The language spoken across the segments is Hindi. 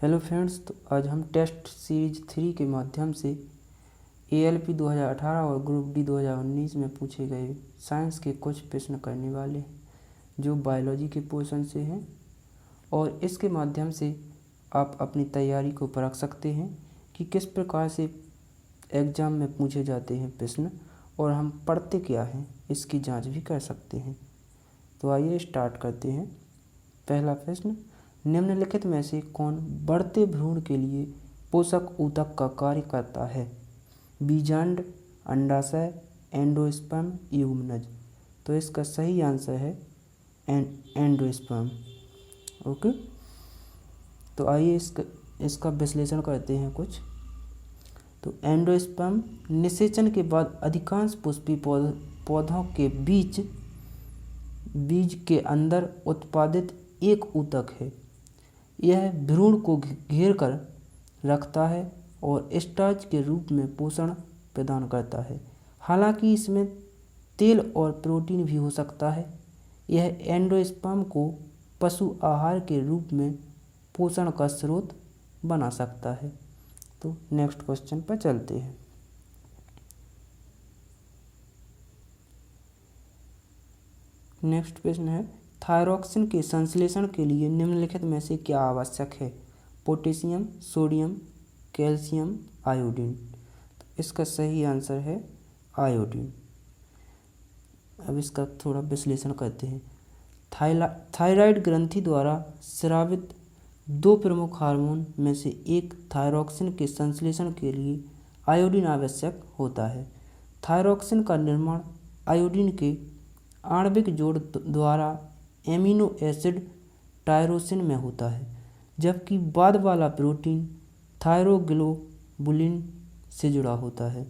हेलो फ्रेंड्स, तो आज हम टेस्ट सीरीज 3 के माध्यम से ALP 2018 और ग्रुप डी 2019 में पूछे गए साइंस के कुछ प्रश्न करने वाले हैं जो बायोलॉजी के पोर्शन से हैं। और इसके माध्यम से आप अपनी तैयारी को परख सकते हैं कि किस प्रकार से एग्ज़ाम में पूछे जाते हैं प्रश्न और हम पढ़ते क्या हैं, इसकी जांच भी कर सकते हैं। तो आइए स्टार्ट करते हैं। पहला प्रश्न, निम्नलिखित में से कौन बढ़ते भ्रूण के लिए पोषक ऊतक का कार्य करता है? बीजांड, अंडाशय, एंडोस्पर्म, यूग्मनज। तो इसका सही आंसर है एंडोस्पर्म। ओके, तो आइए इसका विश्लेषण करते हैं कुछ। तो एंडोस्पर्म निषेचन के बाद अधिकांश पुष्पीय पौधों के बीज के अंदर उत्पादित एक ऊतक है। यह भ्रूण को घेर कर रखता है और स्टार्च के रूप में पोषण प्रदान करता है। हालांकि इसमें तेल और प्रोटीन भी हो सकता है। यह एंडोस्पर्म को पशु आहार के रूप में पोषण का स्रोत बना सकता है। तो नेक्स्ट क्वेश्चन पर चलते हैं। नेक्स्ट प्रश्न है, थायरॉक्सिन के संश्लेषण के लिए निम्नलिखित में से क्या आवश्यक है? Potassium, sodium, calcium, iodine. तो इसका सही आंसर है आयोडीन। अब इसका थोड़ा विश्लेषण करते हैं। थायराइड ग्रंथि द्वारा स्रावित दो प्रमुख हार्मोन में से एक थायरॉक्सिन के संश्लेषण के लिए आयोडीन आवश्यक होता है। थायरॉक्सिन का निर्माण आयोडीन के आणविक जोड़ द्वारा एमिनो एसिड टायरोसिन में होता है, जबकि बाद वाला प्रोटीन थायरोग्लोबुलिन से जुड़ा होता है।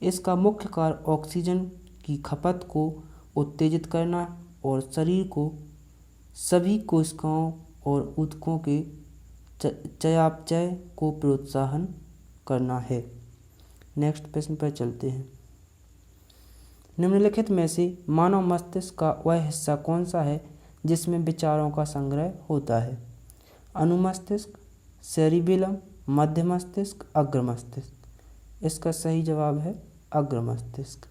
इसका मुख्य कार्य ऑक्सीजन की खपत को उत्तेजित करना और शरीर को सभी कोशिकाओं और ऊतकों के चयापचय को प्रोत्साहन करना है। नेक्स्ट प्रश्न पर चलते हैं। निम्नलिखित में से मानव मस्तिष्क का वह हिस्सा कौन सा है जिसमें विचारों का संग्रह होता है? अनुमस्तिष्क, सेरिबेलम, मध्य मस्तिष्क, अग्र मस्तिष्क। इसका सही जवाब है अग्र मस्तिष्क।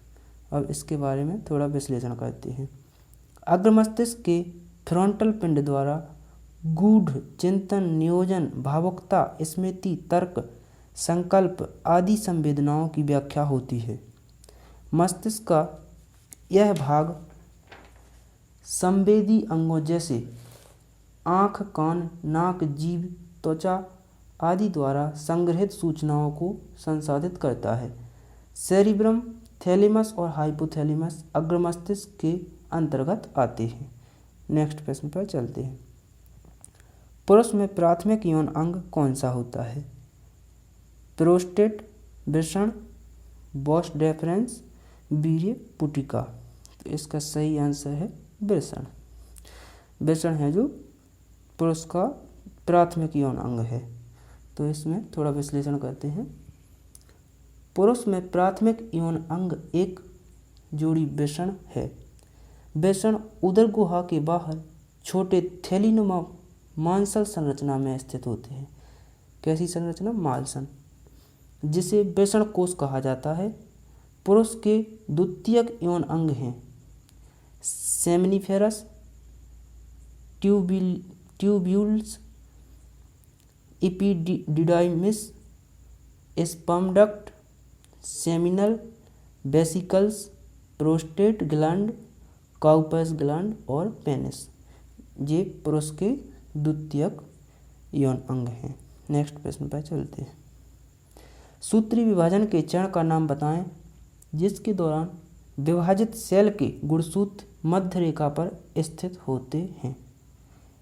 अब इसके बारे में थोड़ा विश्लेषण करते हैं। अग्र मस्तिष्क के फ्रंटल पिंड द्वारा गूढ़ चिंतन, नियोजन, भावुकता, स्मृति, तर्क, संकल्प आदि संवेदनाओं की व्याख्या होती है। मस्तिष्क का यह भाग संवेदी अंगों जैसे आँख, कान, नाक, जीभ, त्वचा आदि द्वारा संग्रहित सूचनाओं को संसाधित करता है। सेरिब्रम, थैलेमस और हाइपोथैलेमस अग्र मस्तिष्क के अंतर्गत आते हैं। नेक्स्ट प्रश्न पर चलते हैं। पुरुष में प्राथमिक यौन अंग कौन सा होता है? प्रोस्टेट, वृषण, बॉस डेफरेंस, वीर्य पुटिका। तो इसका सही आंसर है वृषण। वृषण है जो पुरुष का प्राथमिक यौन अंग है। तो इसमें थोड़ा विश्लेषण करते हैं। पुरुष में प्राथमिक यौन अंग एक जोड़ी वृषण है। वृषण उदर गुहा के बाहर छोटे थैलीनुमा मांसल संरचना में स्थित होते हैं। कैसी संरचना? मालसन, जिसे वृषण कोश कहा जाता है। पुरुष के द्वितीयक यौन अंग हैं seminiferous tubules, epididymis, sperm duct, seminal vesicles, prostate gland, काउपस gland और पेनिस। ये पुरुष के द्वितीयक यौन अंग हैं। नेक्स्ट प्रश्न पर चलते हैं। सूत्री विभाजन के चरण का नाम बताएं जिसके दौरान विभाजित सेल के गुणसूत्र मध्य रेखा पर स्थित होते हैं।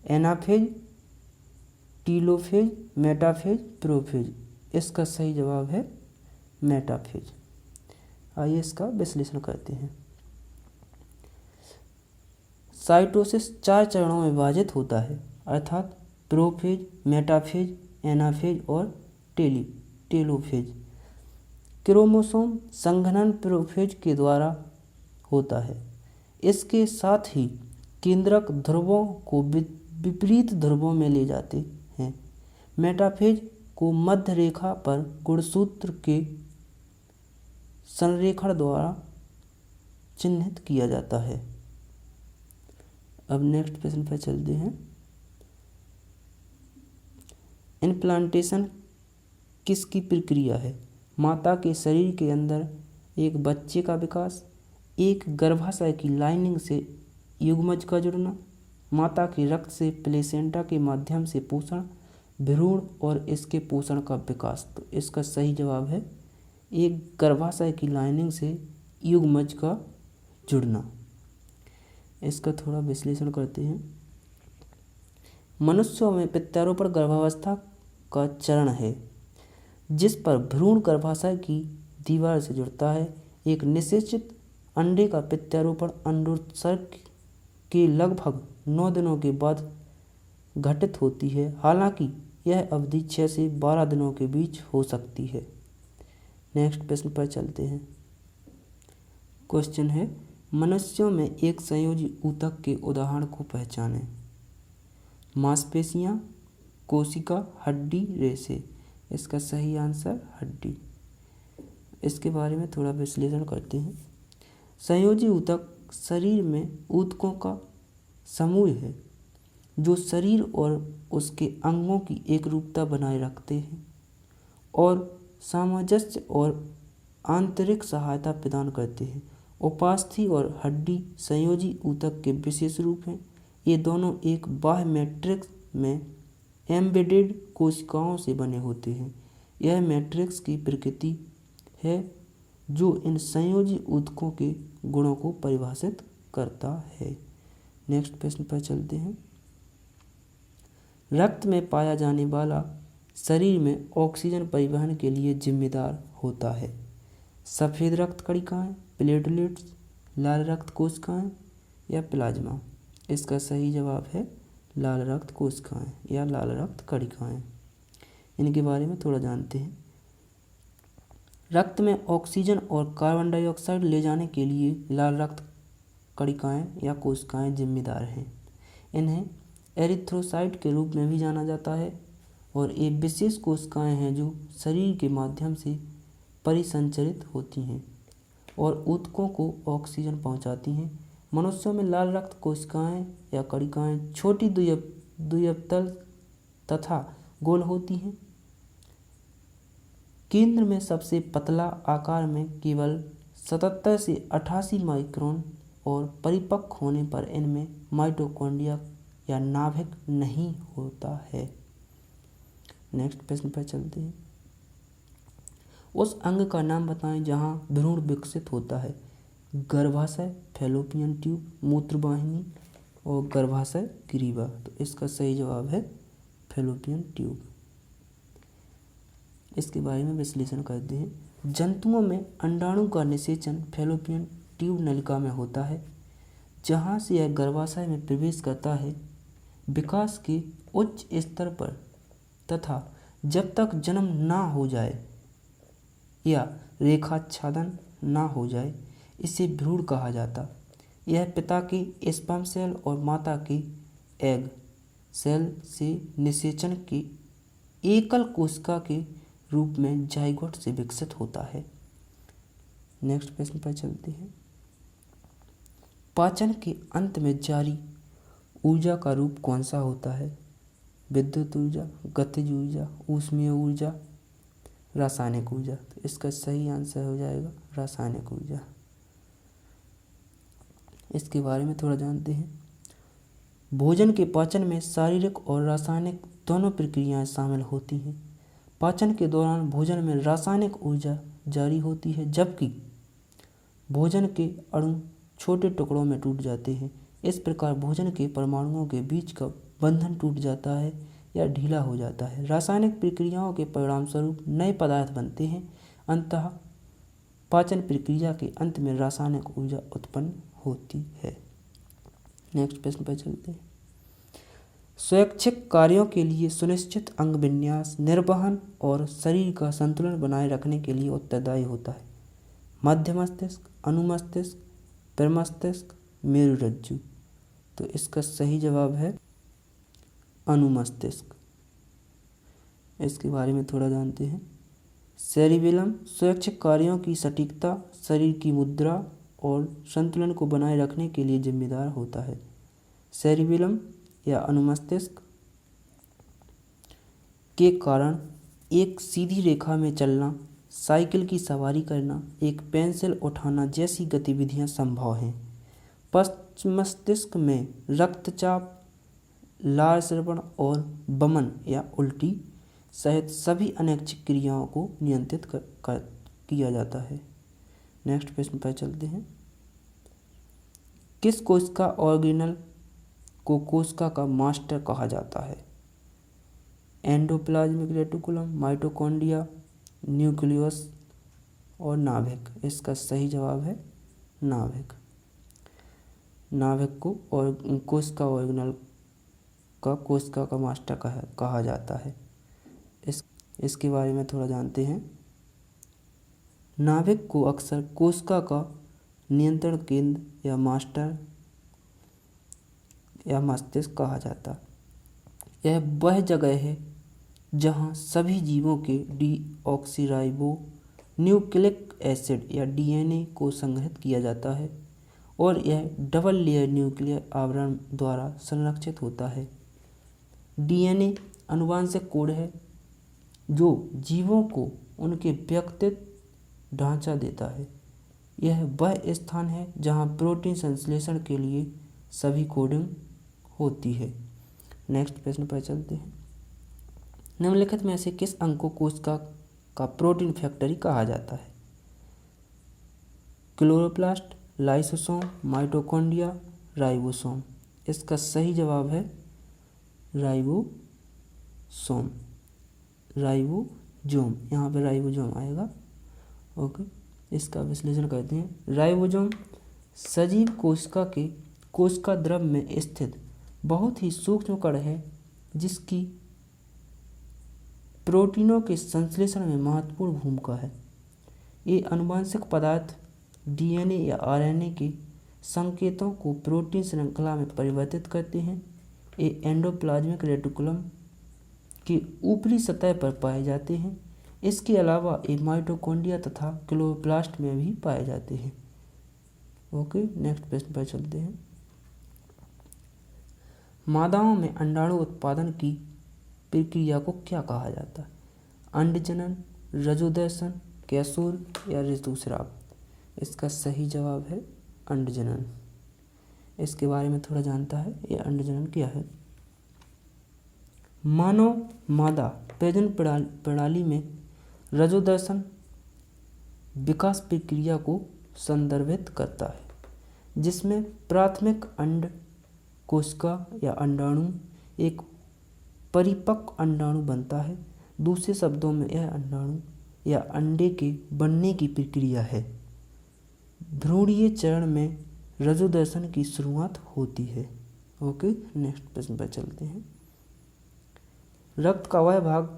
Anaphase, telophase, metaphase, prophase. इसका सही जवाब है मेटाफेज। आइए इसका विश्लेषण करते हैं। साइटोसिस 4 चरणों में विभाजित होता है, अर्थात प्रोफेज, मेटाफेज, एनाफेज और टेलोफेज। क्रोमोसोम संघनन प्रोफेज के द्वारा होता है। इसके साथ ही केंद्रक ध्रुवों को विपरीत ध्रुवों में ले जाते हैं। मेटाफेज को मध्य रेखा पर गुणसूत्र के संरेखण द्वारा चिन्हित किया जाता है। अब नेक्स्ट प्रश्न पर चलते हैं। इम्प्लांटेशन किसकी प्रक्रिया है? माता के शरीर के अंदर एक बच्चे का विकास, एक गर्भाशय की लाइनिंग से युग्मज का जुड़ना, माता के रक्त से प्लेसेंटा के माध्यम से पोषण, भ्रूण और इसके पोषण का विकास। तो इसका सही जवाब है एक गर्भाशय की लाइनिंग से युग्मज का जुड़ना। इसका थोड़ा विश्लेषण करते हैं। मनुष्यों में प्रत्यारोपण गर्भावस्था का चरण है जिस पर भ्रूण गर्भाशय की दीवार से जुड़ता है। एक निषेचित अंडे का प्रत्यारोपण अंडोत्सर्ग के लगभग 9 दिनों के बाद घटित होती है। हालांकि यह अवधि 6 से 12 दिनों के बीच हो सकती है। नेक्स्ट प्रश्न पर चलते हैं। क्वेश्चन है, मनुष्यों में एक संयोजी ऊतक के उदाहरण को पहचानें। मांसपेशियां, कोशिका, हड्डी, रेशे। इसका सही आंसर हड्डी। इसके बारे में थोड़ा विश्लेषण करते हैं। संयोजी ऊतक शरीर में ऊतकों का समूह है जो शरीर और उसके अंगों की एकरूपता बनाए रखते हैं और सामंजस्य और आंतरिक सहायता प्रदान करते हैं। उपास्थि और हड्डी संयोजी ऊतक के विशेष रूप हैं। ये दोनों एक बाह्य मैट्रिक्स में एम्बेडेड कोशिकाओं से बने होते हैं। यह मैट्रिक्स की प्रकृति है जो इन संयोजी ऊतकों के गुणों को परिभाषित करता है। नेक्स्ट प्रश्न पर चलते हैं। रक्त में पाया जाने वाला शरीर में ऑक्सीजन परिवहन के लिए जिम्मेदार होता है। सफ़ेद रक्त कणिकाएं, प्लेटलेट्स, लाल रक्त कोशिकाएं या प्लाज्मा। इसका सही जवाब है लाल रक्त कोशिकाएं या लाल रक्त कणिकाएं। इनके बारे में थोड़ा जानते हैं। रक्त में ऑक्सीजन और कार्बन डाइऑक्साइड ले जाने के लिए लाल रक्त कणिकाएं या कोशिकाएं जिम्मेदार हैं। इन्हें एरिथ्रोसाइट के रूप में भी जाना जाता है और ये विशेष कोशिकाएं हैं जो शरीर के माध्यम से परिसंचरित होती हैं और ऊतकों को ऑक्सीजन पहुंचाती हैं। मनुष्यों में लाल रक्त कोशिकाएं या कणिकाएं छोटी द्विअवतल तथा गोल होती हैं। केंद्र में सबसे पतला आकार में केवल 77 से 88 माइक्रोन और परिपक्व होने पर इनमें माइटोकॉन्ड्रिया या नाभिक नहीं होता है। नेक्स्ट प्रश्न पर चलते हैं। उस अंग का नाम बताएं जहां भ्रूण विकसित होता है। गर्भाशय, फैलोपियन ट्यूब, मूत्रवाहिनी और गर्भाशय ग्रीवा। तो इसका सही जवाब है फैलोपियन ट्यूब। इसके बारे में विश्लेषण करते हैं। जंतुओं में अंडाणु का निषेचन फैलोपियन ट्यूब नलिका में होता है जहां से यह गर्भाशय में प्रवेश करता है। विकास के उच्च स्तर पर तथा जब तक जन्म ना हो जाए या रेखाच्छादन ना हो जाए इसे भ्रूण कहा जाता। यह पिता के स्पर्म सेल और माता के एग सेल से निषेचन के एकल कोशिका के रूप में जाइगोट से विकसित होता है। नेक्स्ट प्रश्न पर चलते हैं। पाचन के अंत में जारी ऊर्जा का रूप कौन सा होता है? विद्युत ऊर्जा, गतिज ऊर्जा, ऊष्मीय ऊर्जा, रासायनिक ऊर्जा। तो इसका सही आंसर हो जाएगा रासायनिक ऊर्जा। इसके बारे में थोड़ा जानते हैं। भोजन के पाचन में शारीरिक और रासायनिक दोनों प्रक्रियाएं शामिल होती हैं। पाचन के दौरान भोजन में रासायनिक ऊर्जा जारी होती है जबकि भोजन के अणु छोटे टुकड़ों में टूट जाते हैं। इस प्रकार भोजन के परमाणुओं के बीच का बंधन टूट जाता है या ढीला हो जाता है। रासायनिक प्रक्रियाओं के परिणामस्वरूप नए पदार्थ बनते हैं। अंततः पाचन प्रक्रिया के अंत में रासायनिक ऊर्जा उत्पन्न होती है। नेक्स्ट प्रश्न पर चलते हैं। स्वैच्छिक कार्यों के लिए सुनिश्चित अंग विन्यास, निर्वहन और शरीर का संतुलन बनाए रखने के लिए उत्तरदायी होता है। मध्य मस्तिष्क, अनुमस्तिष्क, प्रमस्तिष्क, मेरुरज्जु। तो इसका सही जवाब है अनुमस्तिष्क। इसके बारे में थोड़ा जानते हैं। सेरिबेलम स्वैच्छिक कार्यों की सटीकता, शरीर की मुद्रा और संतुलन को बनाए रखने के लिए जिम्मेदार होता है। सेरिबेलम या अनुमस्तिष्क के कारण एक सीधी रेखा में चलना, साइकिल की सवारी करना, एक पेंसिल उठाना जैसी गतिविधियां संभव हैं। पश्च मस्तिष्क में रक्तचाप, लाल श्रवण और वमन या उल्टी सहित सभी अनैच्छिक क्रियाओं को नियंत्रित किया जाता है। नेक्स्ट प्रश्न पर चलते हैं। किस कोशिका ऑर्गेनल को कोशिका का मास्टर कहा जाता है? एंडोप्लाज्मिक रेटिकुलम, माइटोकॉन्ड्रिया, न्यूक्लियस और नाभिक। इसका सही जवाब है नाभिक। नाभिक को और कोशिका ऑर्गेनल का कोशिका का मास्टर कहा जाता है। इसके बारे में थोड़ा जानते हैं। नाभिक को अक्सर कोशिका का नियंत्रण केंद्र या मास्टर या मस्तिष्क कहा जाता है। यह वह जगह है जहां सभी जीवों के डीऑक्सीराइबो न्यूक्लिक एसिड या डीएनए को संग्रहित किया जाता है और यह डबल लेयर न्यूक्लियर आवरण द्वारा संरक्षित होता है। डीएनए आनुवंशिक कोड है जो जीवों को उनके व्यक्तित्व ढांचा देता है। यह वह स्थान है जहां प्रोटीन संश्लेषण के लिए सभी कोडिंग होती है। नेक्स्ट प्रश्न पर चलते हैं। निम्नलिखित में से किस अंग को कोशिका का प्रोटीन फैक्ट्री कहा जाता है? Chloroplast, lysosome, mitochondria, ribosome. इसका सही जवाब है राइबोसोम, राइबोसोम। यहाँ पे राइबोसोम आएगा। ओके, इसका विश्लेषण करते हैं। राइबोसोम सजीव कोशिका के कोशिका द्रव में स्थित बहुत ही सूक्ष्म कण है जिसकी प्रोटीनों के संश्लेषण में महत्वपूर्ण भूमिका है। ये आनुवंशिक पदार्थ डीएनए या आरएनए के संकेतों को प्रोटीन श्रृंखला में परिवर्तित करते हैं। ये एंडोप्लाज्मिक रेटिकुलम की ऊपरी सतह पर पाए जाते हैं। इसके अलावा ये माइटोकॉन्ड्रिया तथा क्लोरोप्लास्ट में भी पाए जाते हैं। ओके, नेक्स्ट प्रश्न पर चलते हैं। मादाओं में अंडाणु उत्पादन की प्रक्रिया को क्या कहा जाता है? अंडजनन, रजोदर्शन, कैशोर या ऋतुस्राव। इसका सही जवाब है अंडजनन। इसके बारे में थोड़ा जानता है। यह अंडजनन क्या है? मानव मादा प्रजनन प्रणाली में रजोदर्शन विकास प्रक्रिया को संदर्भित करता है जिसमें प्राथमिक अंड कोशिका या अंडाणु एक परिपक्व अंडाणु बनता है। दूसरे शब्दों में यह अंडाणु या अंडे के बनने की प्रक्रिया है। भ्रूणीय चरण में रजोदर्शन की शुरुआत होती है। ओके, नेक्स्ट प्रश्न पर चलते हैं। रक्त का वह भाग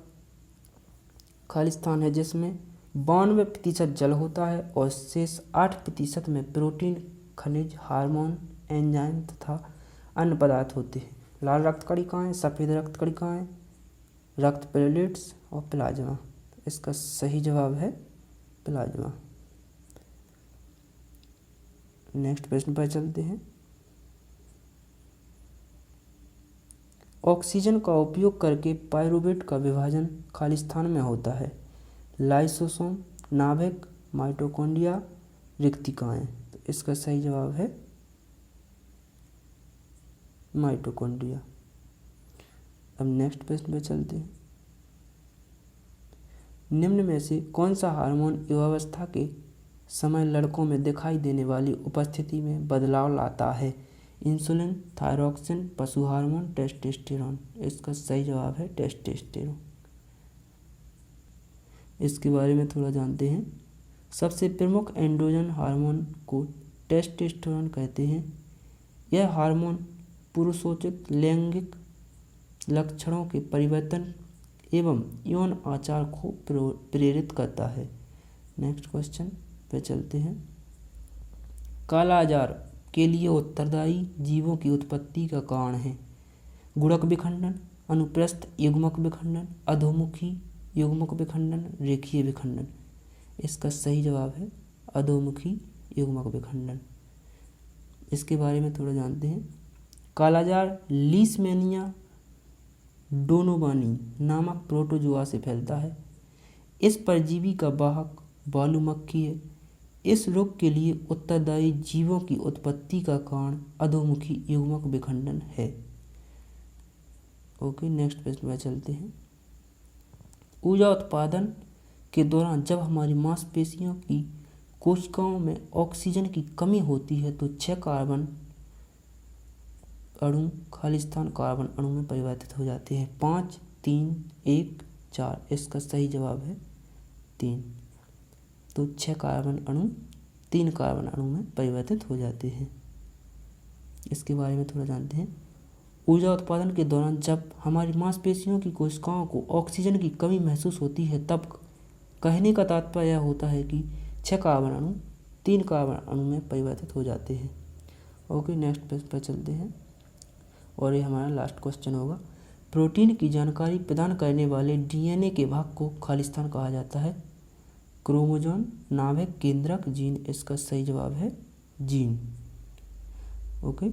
खाली स्थान है जिसमें 92% जल होता है और शेष 8% में प्रोटीन, खनिज, हार्मोन, एंजाइम तथा अन्य पदार्थ होते हैं। लाल रक्त कणिकाएं, सफ़ेद रक्त कणिकाएं, रक्त प्लेटलेट्स और प्लाज्मा। इसका सही जवाब है प्लाज्मा। नेक्स्ट प्रश्न पर चलते हैं। ऑक्सीजन का उपयोग करके पाइरूवेट का विभाजन खाली स्थान में होता है। लाइसोसोम, नाभिक, माइटोकॉन्ड्रिया, रिक्तिकाएं। तो इसका सही जवाब है माइटोकॉन्ड्रिया। अब नेक्स्ट प्रश्न पे चलते हैं। निम्न में से कौन सा हार्मोन युवावस्था के समय लड़कों में दिखाई देने वाली उपस्थिति में बदलाव लाता है? इंसुलिन, थायरॉक्सिन, पशु हार्मोन, टेस्टोस्टेरोन। इसका सही जवाब है टेस्टोस्टेरोन। इसके बारे में थोड़ा जानते हैं। सबसे प्रमुख एंड्रोजन हार्मोन को टेस्टोस्टेरोन कहते हैं। यह हार्मोन पुरुषोचित लैंगिक लक्षणों के परिवर्तन एवं यौन आचार को प्रेरित करता है। नेक्स्ट क्वेश्चन पे चलते हैं। काला आजार के लिए उत्तरदायी जीवों की उत्पत्ति का कारण है? गुणक विखंडन, अनुप्रस्थ युग्मक विखंडन, अधोमुखी युग्मक विखंडन, रेखीय विखंडन। इसका सही जवाब है अधोमुखी युग्मक विखंडन। इसके बारे में थोड़ा जानते हैं। कालाजार लीशमैनिया डोनोवानी नामक प्रोटोजोआ से फैलता है। इस परजीवी का वाहक बालू मक्खी है। इस रोग के लिए उत्तरदायी जीवों की उत्पत्ति का कारण अधोमुखी युग्मक विखंडन है। ओके, नेक्स्ट प्रश्न में चलते हैं। ऊर्जा उत्पादन के दौरान जब हमारी मांसपेशियों की कोशिकाओं में ऑक्सीजन की कमी होती है तो 6 कार्बन अणु खालिस्तान कार्बन अणु में परिवर्तित हो जाते हैं। 5, 3, 1, 4। इसका सही जवाब है 3। तो 6 कार्बन अणु 3 कार्बन अणु में परिवर्तित हो जाते हैं। इसके बारे में थोड़ा जानते हैं। ऊर्जा उत्पादन के दौरान जब हमारी मांसपेशियों की कोशिकाओं को ऑक्सीजन की कमी महसूस होती है तब कहने का तात्पर्य यह होता है कि 6 कार्बन अणु 3 कार्बन अणु में परिवर्तित हो जाते हैं। ओके, नेक्स्ट प्रश्न पर चलते हैं और ये हमारा लास्ट क्वेश्चन होगा। प्रोटीन की जानकारी प्रदान करने वाले डीएनए के भाग को खालिस्तान कहा जाता है। क्रोमोसोम, नाभिक, केंद्रक, जीन। इसका सही जवाब है जीन। ओके,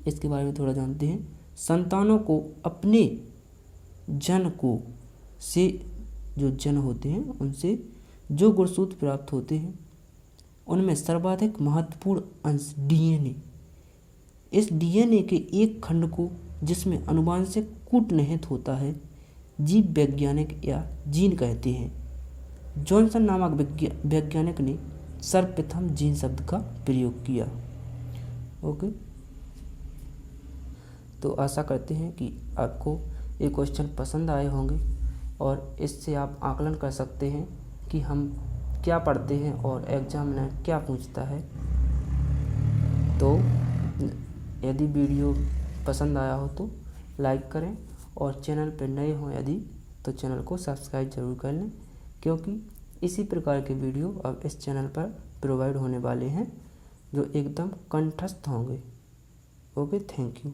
इसके बारे में थोड़ा जानते हैं। संतानों को अपने जन को से जो जन होते हैं उनसे जो गुणसूत्र प्राप्त होते हैं उनमें सर्वाधिक महत्वपूर्ण अंश डीएनए। इस डीएनए के एक खंड को जिसमें अनुवांशिक कूटनिहित होता है जीव वैज्ञानिक या जीन कहते हैं। जॉनसन नामक वैज्ञानिक ने सर्वप्रथम जीन शब्द का प्रयोग किया। ओके, तो आशा करते हैं कि आपको ये क्वेश्चन पसंद आए होंगे और इससे आप आकलन कर सकते हैं कि हम क्या पढ़ते हैं और एग्जामिनर क्या पूछता है। तो यदि वीडियो पसंद आया हो तो लाइक करें और चैनल पर नए हों यदि तो चैनल को सब्सक्राइब जरूर कर लें, क्योंकि इसी प्रकार के वीडियो अब इस चैनल पर प्रोवाइड होने वाले हैं जो एकदम कंठस्थ होंगे। Okay, thank you.